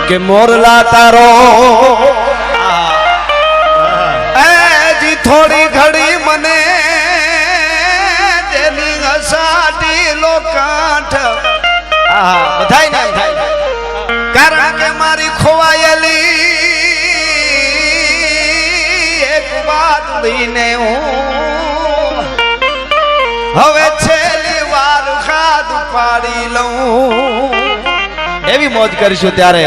કે મોરલા તારો જી થોડી ઘડી મને તેની અસાટી લોકાઠ બધાય ને થાય કારણ કે મારી ખોવાયેલી એક વાત લઈને હું હવે છેલ્લી વાર ખાદ પાડી લઉં એવી મોજ કરીશું ત્યારે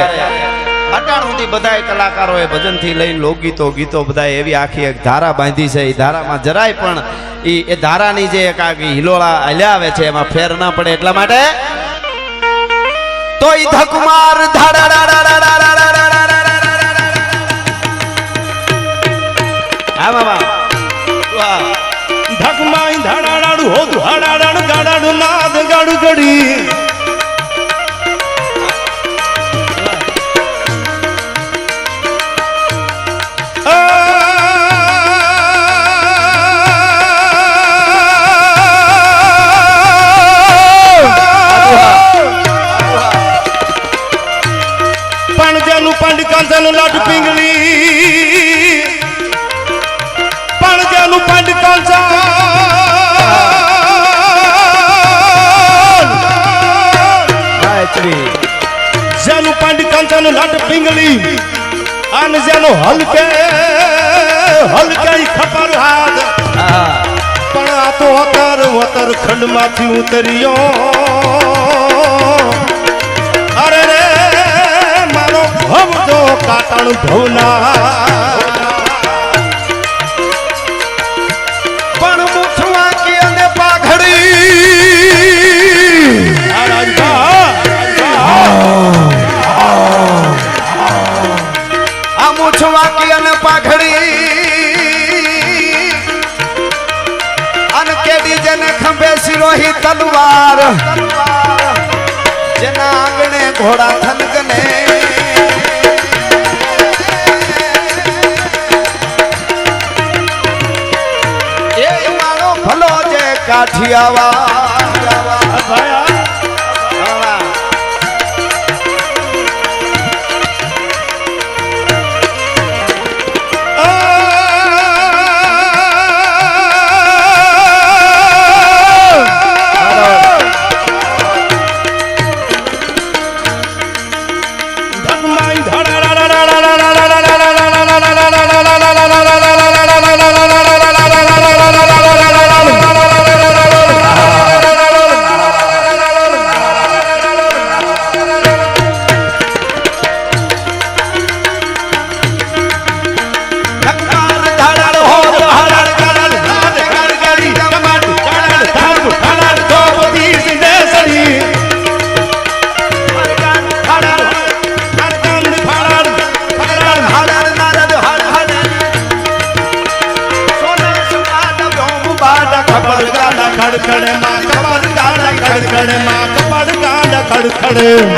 અટાણ સુધી બધાય કલાકારોએ ભજનથી લઈને લોકગીતો ગીતો બધાય એવી આખી એક ધારા બાંધી છે. એ ધારામાં જરાય પણ એ ધારાની જે એક આખી હિલોળા હલ્યા આવે છે એમાં ફેર ના પડે એટલા માટે તો ઈ ધકમાર ધકમાઈ ધાડાડાડુ હો ધાડાડાડ ગાડાડુ નાદ ગાડુ ગડી પાંડકાંચાનું લાટ પિંગલી પાંડજાનું પાંડકાંચા જેનું પાંડકાંચાનું લાટ પિંગલી અને જેનો હલકે ખબર હાથ પણ આ તો વતર ખંડમાંથી ઉતર્યો અરે રે ભવતો કાટણ ભવના પણ મુઠવા કે અને પાઘડી આ મુઠવા કે અને પાઘડી અન કેડી જને ખંભે સિરોહી તલવાર જેના આંગણે ઘોડા થનગને કાઠિયાવાડ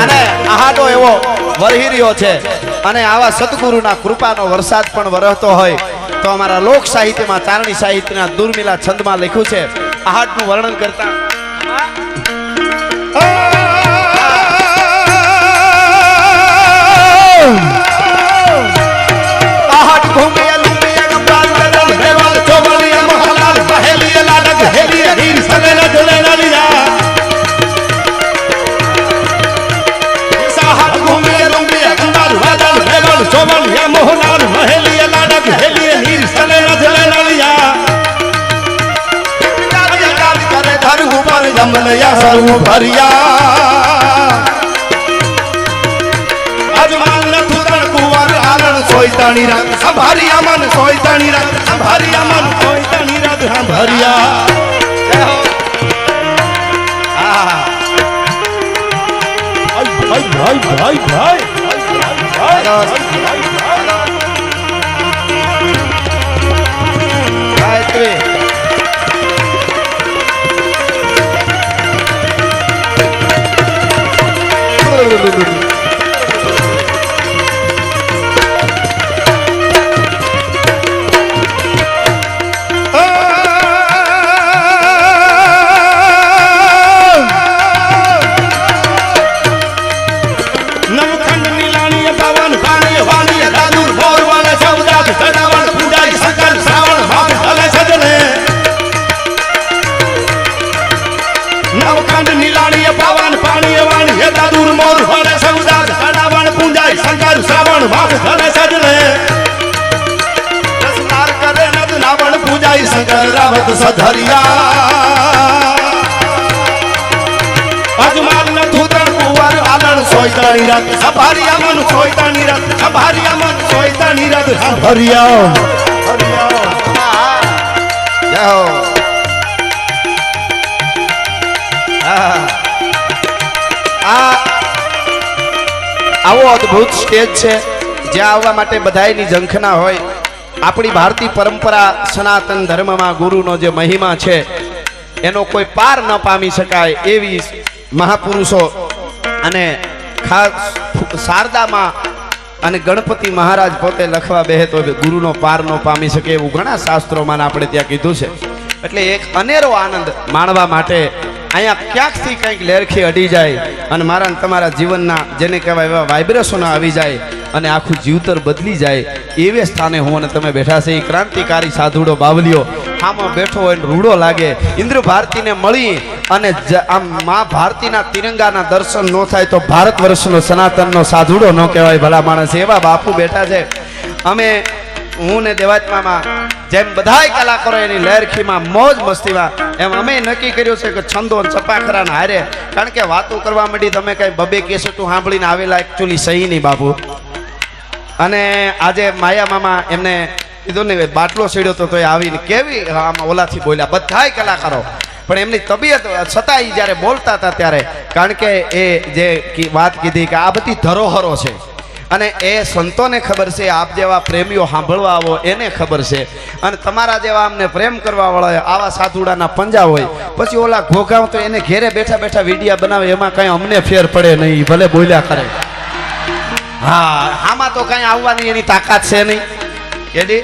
અને આહાડો એવો વરહી રહ્યો છે અને આવા સદગુરુના કૃપાનો વરસાદ પણ વરસતો હોય તો અમારા લોક સાહિત્યમાં ચારણી સાહિત્યના દુર્મિલા છંદમાં લખ્યું છે આહાડનું વર્ણન કરતા આહાડ ઘૂમે ભરિયા અજમાન નથું તણકુવાર આરણ સોયતાણી રાત સંભારિયા મન સોયતાણી રાત સંભારિયા મન સોયતાણી રાત સંભારિયા ભાઈ પણ વાત ગણેશ જ રે સ્નાર કરે નદ નાવણ પૂજાઈ શંકર રાવત સધરિયા અજમાલ ન થુતણ કુંવર આલણ સોયતાની રાત સંભારિયા મન સોયતાની રાત સંભારિયા મન સોયતાની રાત સંભારિયા જય હો. આવો અદ્ભુત સ્ટેજ છે જ્યાં આવવા માટે બધાયની ઝંખના હોય. આપણી ભારતીય પરંપરા સનાતન ધર્મમાં ગુરુનો જે મહિમા છે એનો કોઈ પાર ન પામી શકાય એવી મહાપુરુષો અને ખાસ શારદામાં અને ગણપતિ મહારાજ પોતે લખવા બેહે તો ગુરુનો પાર ન પામી શકે એવું ઘણા શાસ્ત્રોમાં આપણે ત્યાં કીધું છે. એટલે એક અનેરો આનંદ માણવા માટે અહીંયા ક્યાંકથી કંઈક લેરખી અડી જાય અને મારા ને તમારા જીવનના જેને કહેવાય એવા વાઇબ્રેશનો આવી જાય અને આખું જીવતર બદલી જાય એવે સ્થાને હું અને તમે બેઠા છે. એ ક્રાંતિકારી સાધુડો બાવલીઓ આમાં બેઠો હોય ને રૂડો લાગે. ઇન્દ્ર ભારતીને મળી અને આમ મા ભારતીના તિરંગાના દર્શન ન થાય તો ભારત વર્ષનો સનાતનનો સાધુડો ન કહેવાય ભલા માણસ. એવા બાપુ બેઠા છે. અમે હું ને દેવાત્મામાં જેમ બધાય કલાકારો એની લહેરખીમાં મોજ મસ્તીમાં એમ અમે નક્કી કર્યું છે કે છંદો ચપાખરાને હારે કારણ કે વાતો કરવા માંડી તમે કઈ બબે કેસેટું સાંભળીને આવેલા એકચ્યુઅલી સહી નહીં બાપુ. અને આજે માયા મામા એમને કીધું ને બાટલો સીડ્યો તો એ આવીને કેવી આમાં ઓલાથી બોલ્યા બધાય કલાકારો. પણ એમની તબિયત છતાં જ્યારે બોલતા હતા ત્યારે કારણ કે એ જે વાત કીધી કે આ બધી ધરોહરો છે અને એ સંતોને ખબર છે. આપ જેવા પ્રેમીઓ સાંભળવા આવો એને ખબર છે અને તમારા જેવા અમને પ્રેમ કરવા વાળા આવા સાધુડાના પંજા હોય. પછી ઓલા ઘોઘાવ તો એને ઘેરે બેઠા બેઠા વિડીયા બનાવે એમાં કઈ અમને ફેર પડે નહીં ભલે બોલ્યા કરે. હા આમાં તો કઈ આવવાની એની તાકાત છે નહીં. એડી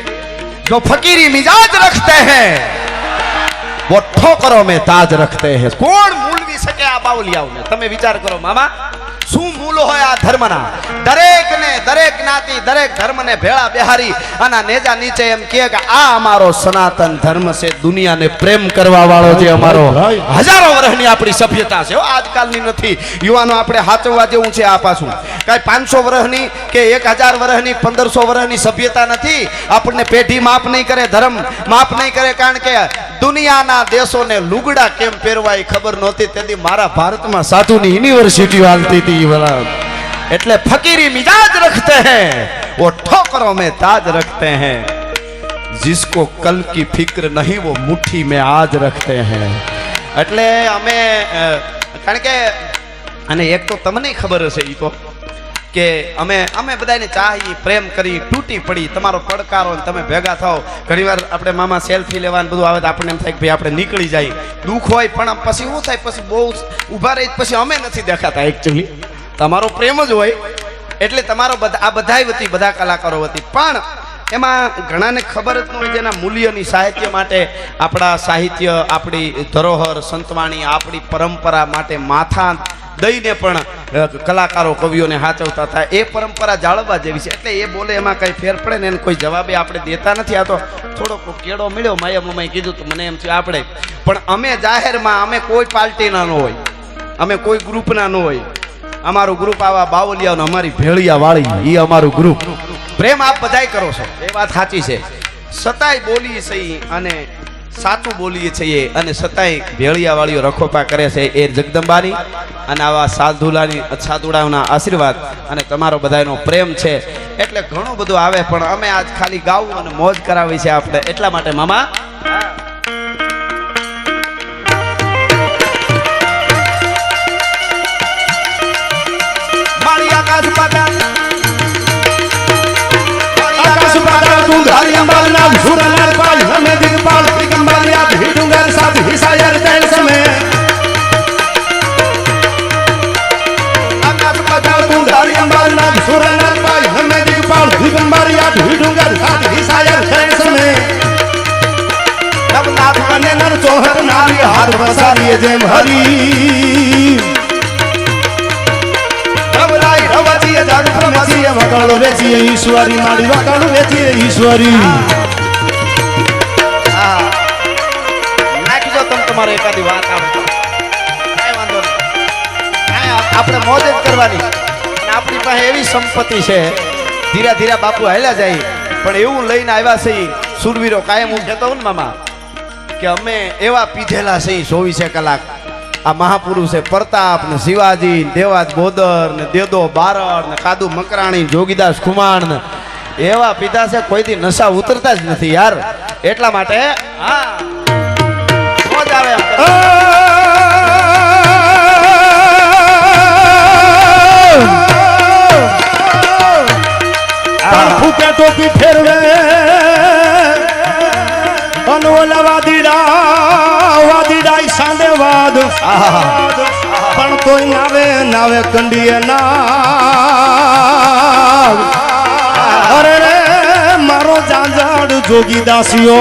જો ફકીરી મિજાજ રખતે હૈ वो ठोकरों में ताज रखते हैं. કોણ મૂલવી શકે આ બાવલિયાઓને? તમે વિચાર કરો મામા શું મૂલો હોય આ ધર્મના. દરેકને દરેક જ્ઞાતિ દરેક ધર્મને ભેળા બેહારી અને નેજા નીચે એમ કહે કે આ અમારો સનાતન ધર્મ છે. દુનિયાને પ્રેમ કરવા વાળો જે અમારો હજારો વર્ષની આપણી સભ્યતા છે. આજકાલની નથી. યુવાનો આપણે હાચવવા જેવું છે. આ પાછું કઈ 500 વર્ષની કે 1000 વર્ષની 1500 વર્ષની સભ્યતા નથી. આપણને પેઢી માફ નહીં કરે, ધર્મ માફ નહીં કરે. કારણ કે દુનિયાના દેશોને લુગડા કેમ પહેરવા એ ખબર નહોતી. તેથી મારા ભારતમાં સાધુની યુનિવર્સિટી હાલતી હતી. એટલે ફકીરી મિજાજ રખતે हैं वो ठोकरों में ताज रखते हैं जिसको कल की फिक्र नहीं वो मुट्ठी में आज रखते हैं. એટલે અમે કારણ કે અને એક તો તમને ખબર હશે ઈ તો કે અમે બધાને ચાહી પ્રેમ કરી તૂટી પડી તમારો પડકારો ને તમે ભેગા થાઓ. ઘણીવાર આપણે મામા સેલ્ફી લેવાનું બધું આવે તો આપણને એમ થાય કે ભાઈ આપણે નીકળી જાય. દુઃખ હોય પણ પછી શું થાય પછી બહુ ઊભા રહી પછી અમે નથી દેખાતા. એકચ્યુઅલી તમારો પ્રેમ જ હોય એટલે તમારો આ બધાય વતી બધા કલાકારો વતી. પણ એમાં ઘણાને ખબર જ ન હોય જેના મૂલ્યની સાહિત્ય માટે આપણા સાહિત્ય આપણી ધરોહર સંતવાણી આપણી પરંપરા માટે માથા દઈને પણ કલાકારો કવિઓને હાચવતા હતા. એ પરંપરા જાળવવા જેવી છે. એટલે એ બોલે એમાં કઈ ફેર પડે ને એને કોઈ જવાબે આપણે દેતા નથી. આ તો થોડોક કેળો મળ્યો માયા મમ્માએ કીધું તો મને એમ થયું આપણે પણ અમે જાહેરમાં અમે કોઈ પાર્ટીના ન હોય, અમે કોઈ ગ્રુપના ન હોય. અમારું ગ્રુપ આવા બાવલિયાનો અમારી ભેળિયા વાળી એ અમારું ગ્રુપ. પ્રેમ આપ બધાય કરો છો એ વાત સાચી છે. સતાય બોલીએ છીએ અને સાચું બોલીએ છીએ અને સતાય ભેળિયા વાળીઓ રખોપા કરે છે એ જગદંબાની અને આવા સાધુડાઓના આશીર્વાદ અને તમારો બધાનો પ્રેમ છે. એટલે ઘણું બધું આવે પણ અમે આજ ખાલી ગાવું અને મોજ કરાવી છે આપણે. એટલા માટે મામા જેમ હરી વકાળો વેચીએ ઈશ્વરી મારી વકાળો વેચીએ ઈશ્વરી. નાખી જો તમે તમારે એકાદી વાત આવે તો કાંઈ વાંધો નહીં. આપણે મોજ જ કરવાની. આપણી પાસે એવી સંપત્તિ છે ધીરે ધીરે બાપુ હાલ્યા જાય પણ એવું લઈને આવ્યા છે ઈ સુરવીરો કાયમ હું કહેતો હોઉં ને મામા કે અમે એવા પીધેલા છે 24 કલાક આ મહાપુરુષ છે પ્રતાપ ને શિવાજી ને દેવાજ બોદર ને દેદો બારડ ને કાદુ મકરાણી જોગીદાસ ખુમાણ ને એવા પીધા છે કોઈથી નશા ઉતરતા જ નથી યાર એટલા માટે હા મોજ આવે એમ કરે. ફૂકે ટોપી ફેરવે અને ઓલા વાદીડા સાંડે વાદ પણ તોય નાવે કંડીએ ના અરે રે મારો જાંજાડ જોગીદાસીઓ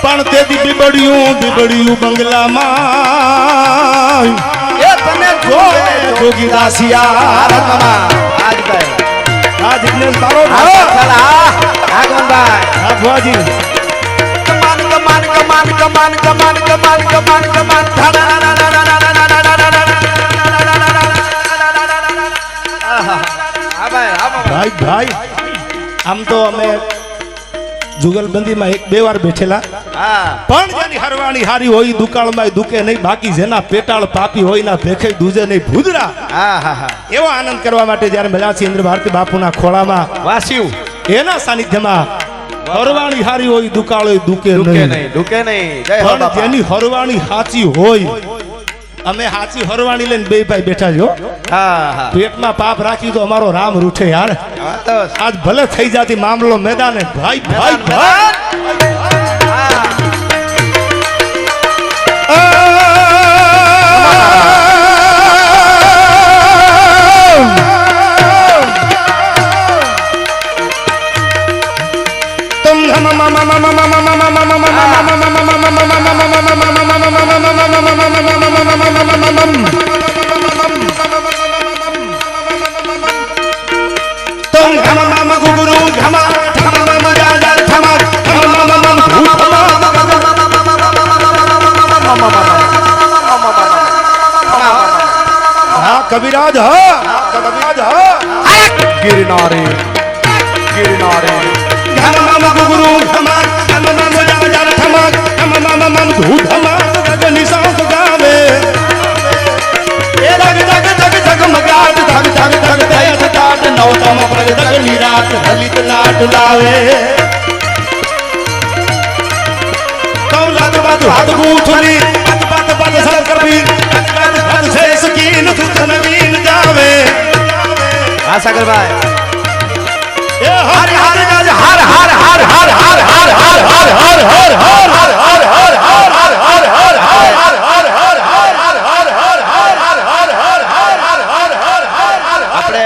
પણ તેથી બીબડિયું બંગલામાં એ તને જોગીદાસિયા આ જિગ્નેશ તારો ભુવાજી ભાઈ આમ તો અમે જુગલબંધીમાં 1-2 વાર બેઠેલા પણ જેની હરવાણી હારી હોય દુકાળમાં દુકે નહીં બાકી જેના પેટાળ પાપી હોય ના ભેખે દૂજે નહીં ભૂદરા એવો આનંદ કરવા માટે જ્યારે મળ્યા છે ઇન્દ્ર ભારતી બાપુના ખોળામાં વાસ્યું એના સાનિધ્યમાં હરવાણી હારી હોય દુકાળ દુકે નહીં પણ જેની હરવાણી સાચી હોય અમે સાચી હરવાણી લઈને બે ભાઈ બેઠા છો પેટમાં પાપ રાખી તો અમારો રામ રૂઠે યાર આજ ભલે થઈ જાતી મામલો મેદાને ભાઈ कविराज गिरनारे गुरु निशांत गावे नौतम प्रगट निरात दलित लाट लावे हाथ गूंथली पद शंकर भी से सकीन सुख नवीन जावे सागर भाई हर हर हर हर हर हर हर हर हर हर हर हर हर हर हर આપણે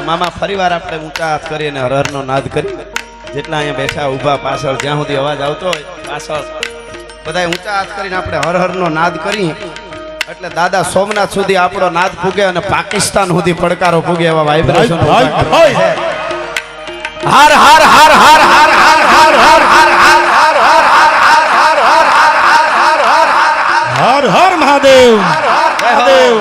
મામા ફરીવાર આપણે ઊંચા હાથ કરીને હરહરનો નાદ કરી જેટલા અહીંયા બેઠા ઊભા પાછળ જ્યાં સુધી અવાજ આવતો હોય પાછળ બધા ઊંચા હાથ કરીને આપણે હરહરનો નાદ કરી એટલે દાદા સોમનાથ સુધી આપણો નાદ પૂગે અને પાકિસ્તાન સુધી પડકારો પૂગે એવા વાઇબ્રેશન હર હર હર હર હર હર હર હર હર हर हर महादेव महादेव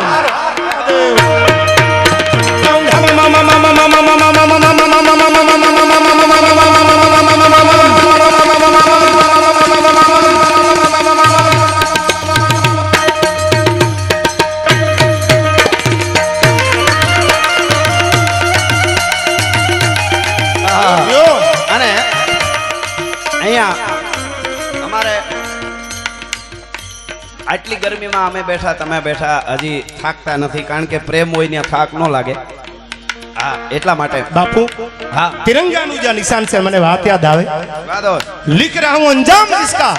અને અહીંયા અમારે આટલી ગરમીમાં અમે બેઠા તમે બેઠા હજી થાકતા નથી કારણ કે પ્રેમ હોય ને થાક ન લાગે હા એટલા માટે बापू हाँ तिरंगानु जो निशान से मैंने बात याद आवे વાદો लिख रहा हूं अंजाम इसका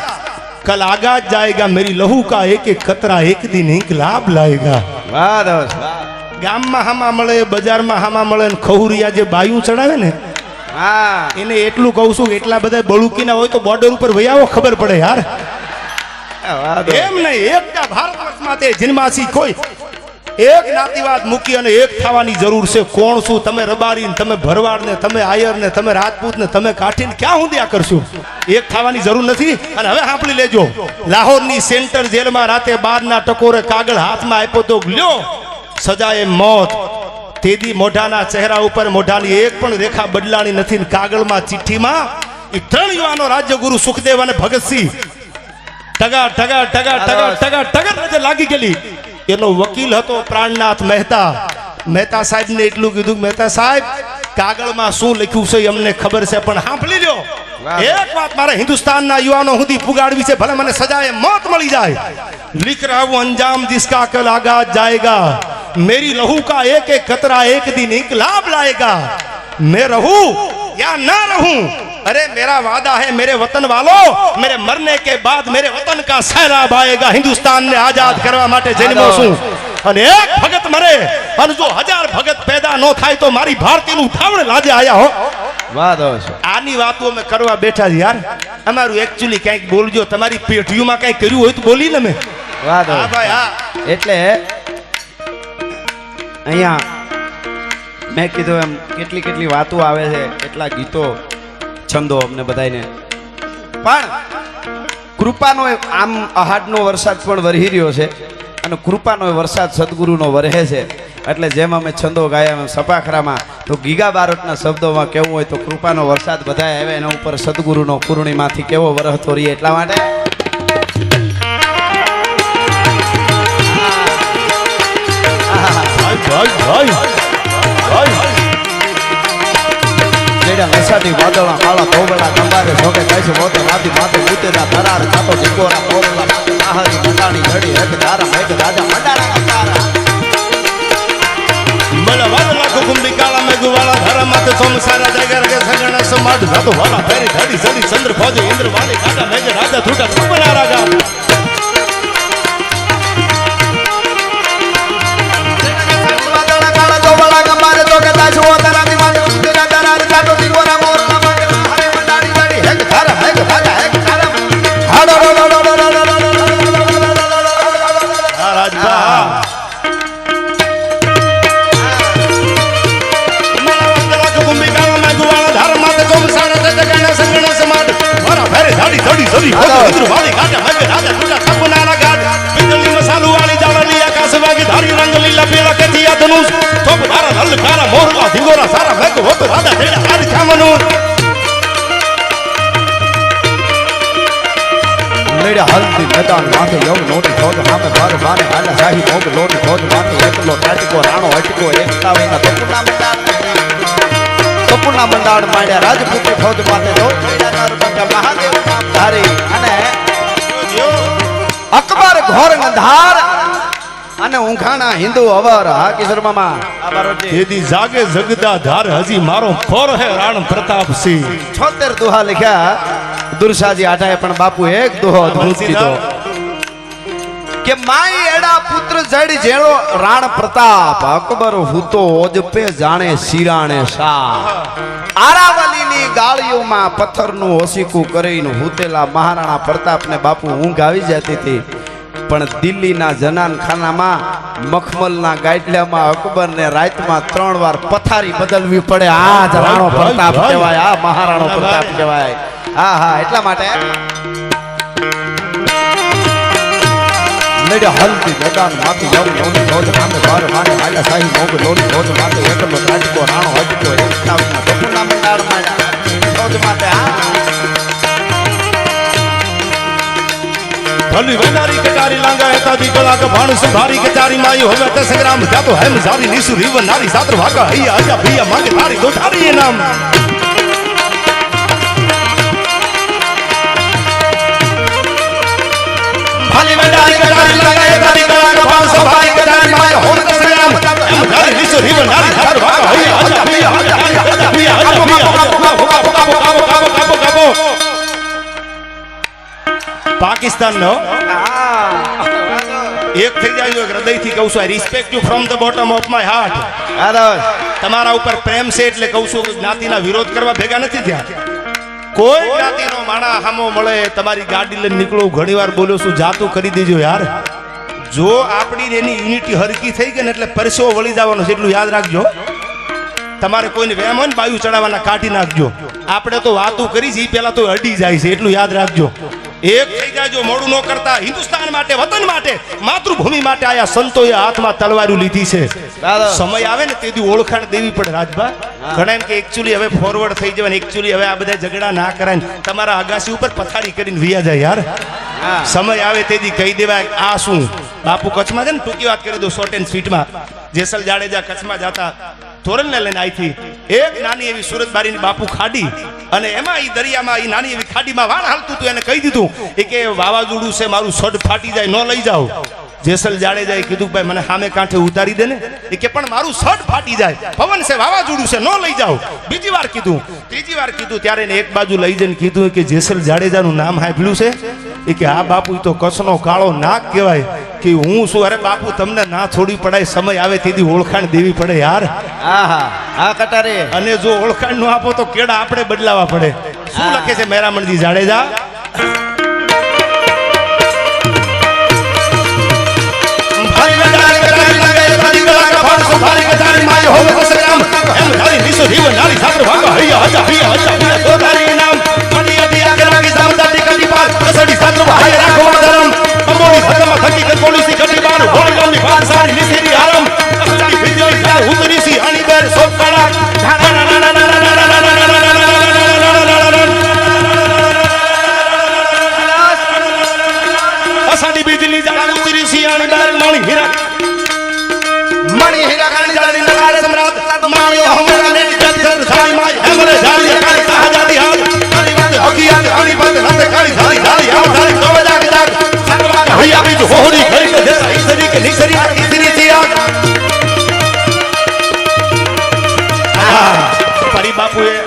कल आगाज जाएगा मेरी लहू का एक एक कतरा एक दिन इंकलाब लाएगा વાદો गाम में हामा मळे बजार में हामा मळे ने खहुरिया जे बायू चढ़ावे ने હા એને એટલું કહું છું કે એટલા બધા બળુકીના હોય તો બોર્ડર ઉપર વયાવો ખબર પડે યાર વાદો એમ નહીં એકતા ભારત વર્ષમાં તે જન્માસી કોઈ એક જ્ઞાતિવાદ મૂકી અને એક થવાની જરૂર છે. કોણ શું, તમે રબારી ને તમે ભરવાડ ને તમે આયર ને તમે રાજપૂત ને તમે કાઠી ને ક્યાં હુંદ્યા કરશું? એક થવાની જરૂર નથી. અને હવે સાંભળી લેજો, લાહોરની સેન્ટર જેલમાં રાતે 12 ના ટકોરે કાગળ હાથમાં આપ્યો તો લ્યો સજાએ મોત. તેદી મોઢાના ચહેરા ઉપર મોઢાની એક પણ રેખા બદલાણી નથી. કાગળમાં ચિઠ્ઠીમાં એ 3 યુવાનો રાજ્યગુરુ સુખદેવ અને ભગતસિંહ ટગા ટગા ટગા ટગા ટગા ટગર નજર લાગી ગયેલી. એનો વકીલ હતો પ્રાણનાથ મહેતા. મહેતા સાહેબ ને એટલું કીધું, મહેતા સાહેબ કાગળમાં શું લખ્યું છે અમને ખબર છે, પણ સાંભળી લ્યો એક વાત મારે હિન્દુસ્તાનના યુવાનો સુધી પુગાડવી છે, ભલે મને સજાએ મોત મળી જાય. लिख रहा हूं अंजाम जिसका कल आगाज जाएगा, मेरी लहू का एक एक कतरा एक दिन इंकलाब लाएगा, मैं रहूं या ना रहूं, अरे मेरा वादा है मेरे वतन वालों, मेरे मरने के बाद मेरे वतन का सैलाब आएगा. हिंदुस्तान ने आजाद करवा માટે જન્મો છું અને એક ભગત મરે અને જો 1000 ભગત પેદા ન થાય તો મારી ભારતીનું થાવણ લાજે આયા હો. વાહ દોસ્ત, આની વાતો અમે કરવા બેઠા છે યાર. અમારું એક્ચ્યુઅલી કંઈક બોલજો, તમારી પેઢીઓમાં કંઈક કર્યું હોય તો બોલી ને. મેં વાહ દોસ્ત, ભાઈ હા, એટલે અહીંયા મેં કીધું એમ કેટલી કેટલી વાતો આવે છે, કેટલા ગીતો છંદો અમને બધાને, પણ કૃપાનો આમ આહાડનો વરસાદ પણ વરહી રહ્યો છે અને કૃપાનો વરસાદ સદગુરુનો વરહે છે. એટલે જેમ અમે છંદો ગાયા એમ સપાખરામાં તો ગીગા બારોટના શબ્દોમાં કેવું હોય તો કૃપાનો વરસાદ બધાય આવે એના ઉપર સદગુરુનો પૂર્ણિમાથી કેવો વરહતો રહીએ એટલા માટે વરસાદી વાદળા કાળા ધોબળા કંબારે જોકે કહે છે મોતે રાતી માથે ઉતેરા ધરાર ખાતો ટીકોરા પોરલા માથે આહારી મંડાણી ધડી એક ધારા મેઘ રાજા મંડાણા અંતારા मला वाला को कुंभी काला में गुवाला धरा माते सोमसारा जगर के सगण समाट धातो वाला फेरी धड़ी सड़ी चंद्र खोजे इंद्र वाले काटा मेघ राजा ठूटा सुपनारा गा વાદળા કાળા ધોબળા કંબારે જોકે તાજ હોતા રાતી માથે ઉતેરા ધરાર ખાતો ટીકોરા પોરલા માથે આહારી મંડાણી ધડી એક ધારા મેઘ રાજા એક ધારા હાડો રાજભા ધડી ધડી ધડી વાળી કાટા મેઘ રાજા ટૂટા સપનારા ઘાટ બિજલી મસાલુ વાળી જાળની આકાશ વાગી ધારી રંગ લીલા પીળા કેથિયા ધનુષ થોપ ધારા હલકારા મોરલા ધીગોરા સારા મેઘ હોત રાજા તેડા હારી ખામનું મેડા હલ્દી મેદાન માથે યોગ નોટી ખોદ સામે ભાર ભાને હાલા શાહી મોગ લોટી ખોદ માથે એકલો ટાટકો રાણો અટકો એકતા વિના તપુના મંડાણ માંડ્યા રાજપૂતી ખોદ માથે દોડ મેડા નરબંગા મહાદેવ નામ ધારી અને અકબર ઘોર અંધાર અને ઊંઘાણા હિન્દુ અવર. હા કિશોર મામા આ બારોજી તેદી જાગે જગદા ધાર હજી મારો ખોર હે રાણ પ્રતાપસિંહ. 76 દુહા લખ્યા દુરસાજી આઠાએ, પણ બાપુ એક દુહો અદ્ભુત કીધો કે માઈ એડા પુત્ર જડ જેળો રાણ પ્રતાપ, અકબર હૂતો ઓજપે જાણે શિરાણે શાહ, આરાવલીની ગાળીઓમાં પથ્થરનું ઓસીકું કરીને હૂતેલા મહારાણા પ્રતાપને બાપુ ઊંઘ આવી જતી હતી, પણ દિલ્હીના જનાનખાનામાં મખમલના ગાઈડલામાં અકબરને રાતમાં 3 વાર પથારી બદલવી પડે. આ જ રાણો પ્રતાપ કહેવાય, આ મહારાણો પ્રતાપ કહેવાય. હા હા, એટલા માટે મેડે હલ્દી મેદાન માથી યોગ નોની ખોજ સામે ભાર માને હાલા શાહી મોગ લોની ખોજ માથે એકલો ટાટકો રાણો હટકો એકતાવના તપુના મંડાણ માંડ્યા ખોજ માથે. ભલી વેનારી કટારી લાંગા હતા દીકલા કે ભાણ સંભારી કે ચારી માયું હવે તે સંગ્રામ જાતો હેમ જારી નીસુ રીવ નારી સાત્ર ભાગા હૈયા આજા ભૈયા માંગે તારી દોઠારી એ નામ. ભલી વેનારી કટારી લાંગા હતા દીકલા કે ભાણ સંભારી કે ચારી માયું હવે તે સંગ્રામ હેમ જારી નીસુ રીવ નારી સાત્ર ભાગા હૈયા આજા ભૈયા આજા ભૈયા આજા ભૈયા. પાકિસ્તાન નો એક થઈ જાય હૃદયથી કહું છું, આઈ respect you from the bottom of my heart. તમારા ઉપર પ્રેમ છે એટલે કહું છું, જ્ઞાતિના વિરોધ કરવા ભેગા નથી થયા. કોઈ જ્ઞાતિનો માણા હામો મળે તમારી ગાડી લઈને નીકળો, ઘણી વાર બોલ્યો છું જાતું કરી દેજો યાર, જો આપણી એની યુનિટી હરકી થઈ ગઈ ને એટલે પરસેવો વળી જવાનો છે, એટલું યાદ રાખજો. તમારે કોઈને વેમ હોય ને બાયુ ચડાવવાના કાઢી નાખજો. આપણે તો વાતું કરી છે, પેલા તો અડી જાય છે, એટલું યાદ રાખજો. એક થઈ જાજો, મોડું ન કરતા. હિન્દુસ્તાન માટે, વતન માટે, માતૃભૂમિ માટે આયા સંતોએ હાથમાં તલવારું લીધી છે. સમય આવે ને તેથી ઓળખાણ દેવી પડે રાજભા. ઘણા એમ કે એકચ્યુઅલી હવે ફોરવર્ડ થઈ જવાય, એકચ્યુઅલી હવે આ બધા ઝઘડા ના કરાય, તમારા અગાસી ઉપર પથારી કરીને વિયા જાય યાર. સમય આવે તેથી કહી દેવાય આ શું. બાપુ કચ્છમાં છે ને, ટૂંકી વાત કરી દો શોર્ટ એન્ડ સ્વીટમાં. જેસલ જાડેજા કચ્છમાં જતા ધોરણને લઈને આવીથી એક નાની એવી સુરત બારીની બાપુ ખાડી, અને એમાં ઈ દરિયામાં ઈ નાની એવી ખાડીમાં વાણ હાલતું હતું. એને કહી દીધું કે વાવાઝોડું છે, મારું સડ ફાટી જાય, ન લઈ જાઓ. જેસલ જાડેજાએ કીધું ભાઈ મને સામે કાંઠે ઉતારી દે ને. એ કે પણ મારું સડ ફાટી જાય, પવન છે, વાવાઝોડું છે, ન લઈ જાઓ. બીજી વાર કીધું, ત્રીજી વાર કીધું, ત્યારે એને એક બાજુ લઈ જઈને કીધું કે જેસલ જાડેજાનું નામ સાંભળ્યું છે? એ કે હા બાપુ, તો કચ્છનો કાળો નાગ કહેવાય. કે હું શું? અરે બાપુ તમને ના છોડી પડાય, સમય આવે તેથી ઓળખાણ દેવી પડે યાર. કટારે. અને જો ઓળખાણ નો આપો તો કેડા આપણે બદલાવા પડે. શું લખે છે મેરામણજી જાડેજા?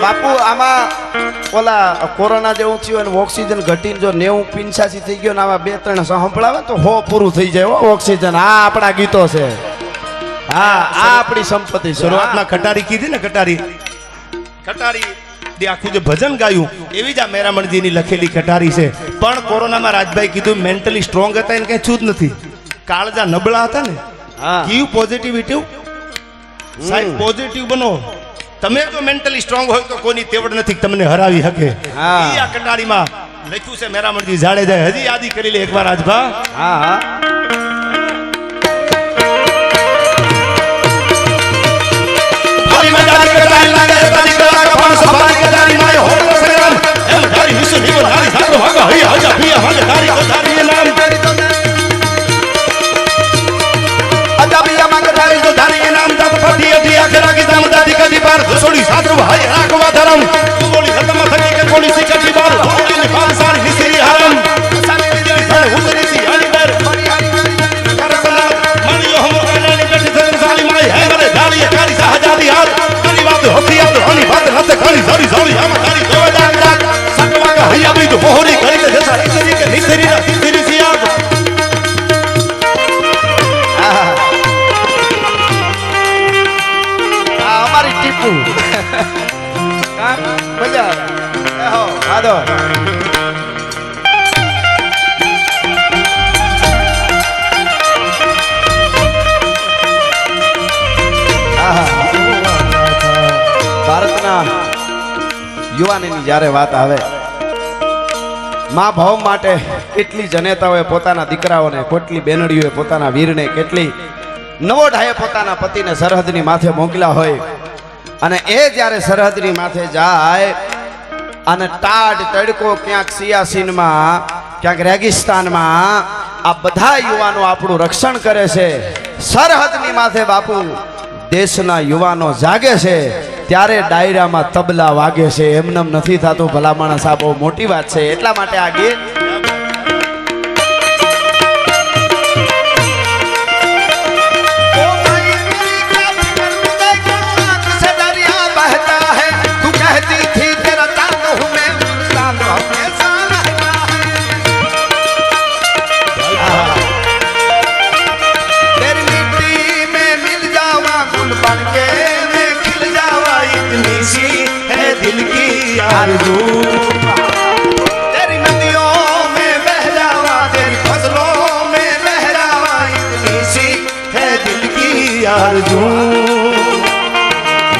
બાપુ આમાં ઓલા કોરોના જેવું થયું અને ઓક્સિજન ઘટીને જો 90-85 થઈ ગયો ને આમાં 2-3 સંભળાવે તો 100 પૂરું થઈ જાય ઓક્સિજન. આ આપણા ગીતો છે. હા, આ આપણી સંપત્તિ. શરૂઆતમાં કટારી કીધી ને, કટારી આખું જે ભજન ગાયું એવી જ આ મેરામણજીની લખેલી કટારી છે. પણ કોરોનામાં રાજભાઈ કીધું મેન્ટલી સ્ટ્રોંગ હતા એને કઈ છું જ નથી. કાળજા નબળા હતા ને, કીવ પોઝિટિવિટી સાહેબ, પોઝિટિવ બનો. તમે જો મેન્ટલી સ્ટ્રોંગ હોય તો કોઈની તેવડ નથી તમને હરાવી શકે. આ કટારીમાં લખ્યું છે મેરામણજી જાડેજાએ. હજી યાદી કરી લે એકવાર રાજભા. ભારતના યુવાનીની જ્યારે વાત આવે, મા ભાવ માટે કેટલી જનેતાઓએ પોતાના દીકરાઓને, કેટલી બેનડીઓએ પોતાના વીરને, કેટલી નવોઢાએ પોતાના પતિને સરહદની માથે મોકલ્યા હોય. અને એ જ્યારે સરહદની માથે જાય અને ટાઢ તડકો, ક્યાંક સિયાસીનમાં, ક્યાંક રેગિસ્તાનમાં, આ બધા યુવાનો આપણું રક્ષણ કરે છે. સરહદની માથે બાપુ દેશના યુવાનો જાગે છે ત્યારે ડાયરામાં તબલા વાગે છે. એમનેમ નથી થતું ભલા માણસ. આ બહુ મોટી વાત છે. એટલા માટે આ ગીત तेरी नदियों में बह जावा, तेरी फसलों में लहरावा, अर्जुन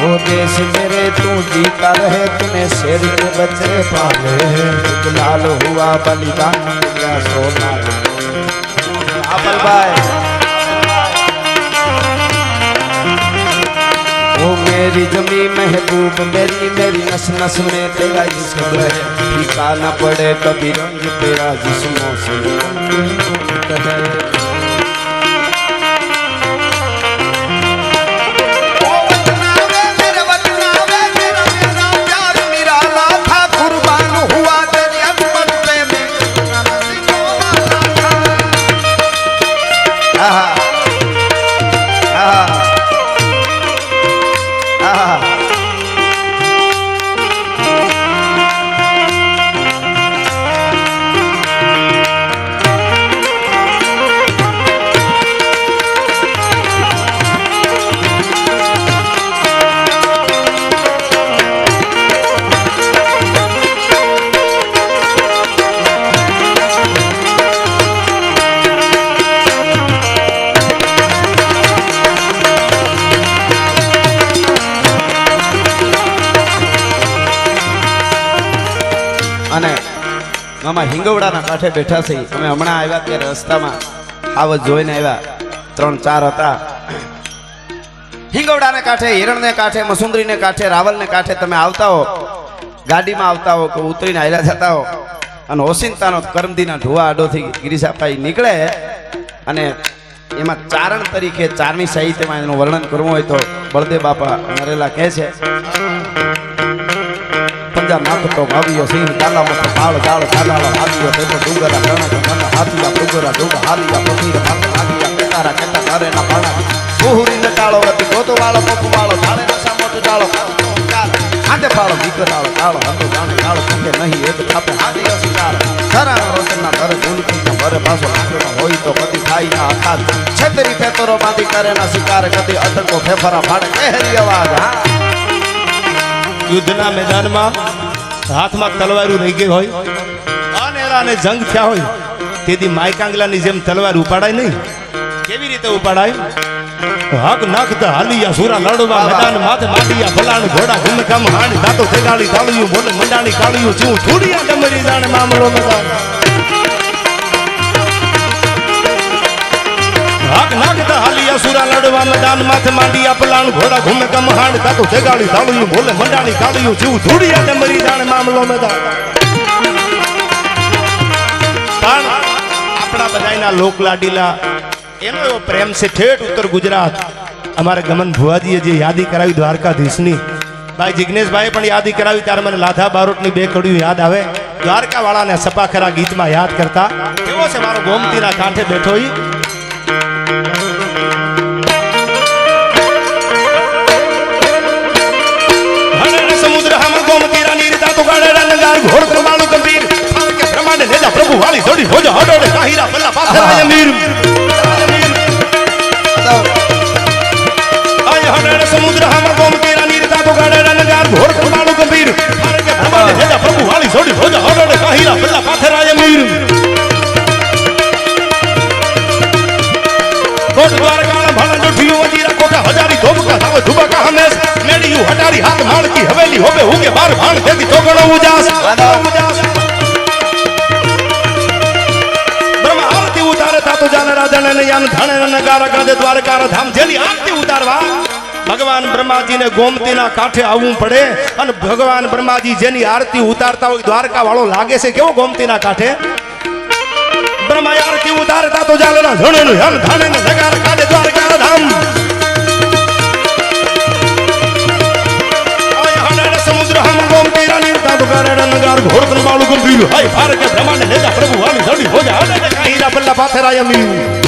वो देश मेरे तू जीता रहे तूने शेर के बच्चे पाले एक लाल हुआ बलिदान का सोना आपल भाई वो मेरी जमी महबूब मेरी मेरी नस नस में तेरा इश्क है फीका न पड़े कभी रंग तेरा जिस्मों से અને મામા હિંગવડાના કાંઠે બેઠા છે અમે હમણાં આવ્યા ત્યારે રસ્તામાં આવત જોઈને આવ્યા 3-4 હતા હિંગવડાને કાંઠે હિરણને કાંઠે મસુંદરીને કાંઠે રાવલને કાંઠે તમે આવતા હો ગાડીમાં આવતા હો કે ઉતરીને હાલ્યા જતા હો અને ઓસિંતાનો કરમદીના ઢોવા આડોથી ગિરીશાભાઈ નીકળે અને એમાં ચારણ તરીકે ચારણી સાહિત્યમાં એનું વર્ણન કરવું હોય તો બળદેવ બાપા નરેલા કહે છે નાખતો ભાવ્યો સિંહ કાલામાં પાળ જાળ કાલાળા હાથીઓ તે ડુંગરા ગણ હાથીયા ડુંગરા ડુંગર હાલીયા પથીર માથ લાગીયા કેતારા કેતા તારેના પાણા બુહુરી નટાળો હતી ગોતો વાળો પપ્પુ વાળો ધારે નસા મોટો ટાળો હાથે પાળો વિકરાળો ટાળો હતો જાણે ટાળો કે નહીં એક થાપે હાથીઓ શિકાર ધરાના રોશનના ધરે ગુલકીના ભરે પાછો આંખનો હોય તો કદી થાય ના અખાત છેતરી પેતરો બાંધી કરેના શિકાર કદી અટકો ફેફરા ફાડે કહેરી અવાજ યુદ્ધના મેદાનમાં હાથમાં તલવારું રહી ગઈ હોય અનેરાને જંગ થયા હોય તેથી માયકાંગલાની જેમ તલવાર ઉપાડાય નહીં કેવી રીતે ઉપાડાય હક નાખતા હાલિયા સુરા લડવા મેદાન માથે માટિયા ભલાણ ઘોડા ઘુમકામ હાંડ દાતો તેગાળી તાળિયું બોલે મંડાણી કાળિયું ચૂ છોડિયા ડમરી જાણે મામલો મેદાન હક નાખતા હાલિયા સુરા લડવા મેદાન માથે માંડિયા ભલાણ ઘોડા ઘુમકામ હાંડ દાતો તેગાળી તાળિયું બોલે મંડાણી કાળિયું ચૂ છોડિયા ડમરી જાણે મામલો મેદાન પણ આપણા બધાના લોક લાડીલા એનો એવો પ્રેમ છે ઠેઠ ઉત્તર ગુજરાત અમારે ગમન ભુવાજીએ જે યાદી કરાવી દ્વારકાધીશની ભાઈ જિગ્નેશભાઈ પણ યાદી કરાવી ત્યારે મને લાધા બારોટની 2 કડીઓ યાદ આવે દ્વારકા વાળાને સપાખરા ગીતમાં યાદ કરતા કેવો છે મારો ગોમતીના કાંઠે બેઠો ઈ સમુદ્ર હામાં ગોમતી રાની રીતા તો ગાડે રંગાર ઘોડ કમાળુ ગંભીર કે પ્રમાણે નેજા પ્રભુ વાળી જોડી હોજો હડોડે કાહીરા બલ્લા પાથરાય મીર સમુદ્ર હામાં ગોમતી રાની રીતા તો ગાડે રંગાર ઘોડ કમાળુ ગંભીર કે પ્રમાણે નેજા પ્રભુ વાળી જોડી હોજો હડોડે કાહીરા બલ્લા પાથરાય મીર કોટ દ્વારકા ભલા જોઠિયો વજીરા કોટા હજારી ધોબકા થાવે ધુબકા હમેશ મેડીયું હટારી હાથ માળકી હવેલી હોબે હુગે બાર ભાણ દેતી તો ગણો ઉજાસ બ્રહ્મ આરતી ઉતારે તાતો જાને રાજાને ને યાન ધણે નગારા ગાદે દ્વારકા ધામ જેની આરતી ઉતારવા ભગવાન બ્રહ્માજીને ગોમતીના કાંઠે આવવું પડે અને ભગવાન બ્રહ્માજી જેની આરતી ઉતારતા હોય દ્વારકા વાળો લાગે છે કેવો ગોમતીના કાંઠે બ્રહ્મા આરતી ઉતારતા તો જાને ધણે ને યાન ધણે નગારા ગાદે દ્વારકા ધામ સમુદ્ર હમ ગોમતી રાની તાતો ગાડે નગાર ઘોડ કમાળુ ગંભીર હાય ફાર કે બ્રહ્માને નેજા પ્રભુ વાળી ધડી હોજા હડે કાહીરા બલ્લા પાથરાય મીર